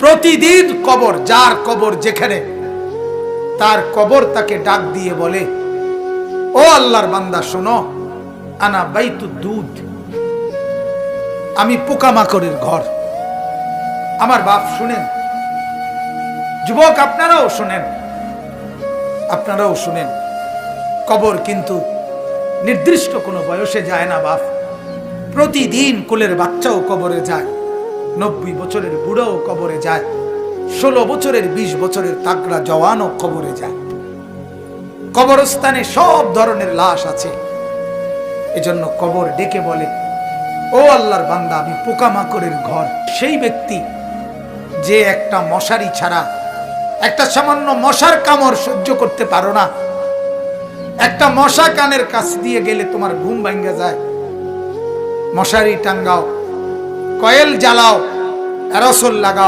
প্রতিদিন কবর, যার কবর যেখানে, তার কবর তাকে ডাক দিয়ে বলে, ও আল্লাহর বান্দা শোনো, আনা বাইতুদ দুধ, আমি পোকামাকড়ের ঘর। আমার বাপ শুনেন, যুবক আপনারাও শুনেন, আপনারাও শুনেন, কবর কিন্তু নির্দিষ্ট কোনো বয়সে যায় না বাপ। প্রতিদিন কোলের বাচ্চাও কবরে যায়, 90 বছরের বুড়াও কবরে যায়, 16 বছরের 20 বছরের তাগড়া জওয়ানও কবরে যায়। কবরস্থানে সব ধরনের লাশ আছে। এজন্য কবর ডেকে বলে, ও আল্লাহর বান্দা, আমি পোকামাকড়ের ঘর। সেই ব্যক্তি যে একটা মশারি ছাড়া, একটা সামান্য মশার কামড় সহ্য করতে পারো না, একটা মশা কানের কাছ দিয়ে গেলে তোমার ঘুম ভাঙ্গা যায়, মশারি টাঙ্গাও, কয়েল জ্বালাও, অ্যারোসল লাগাও।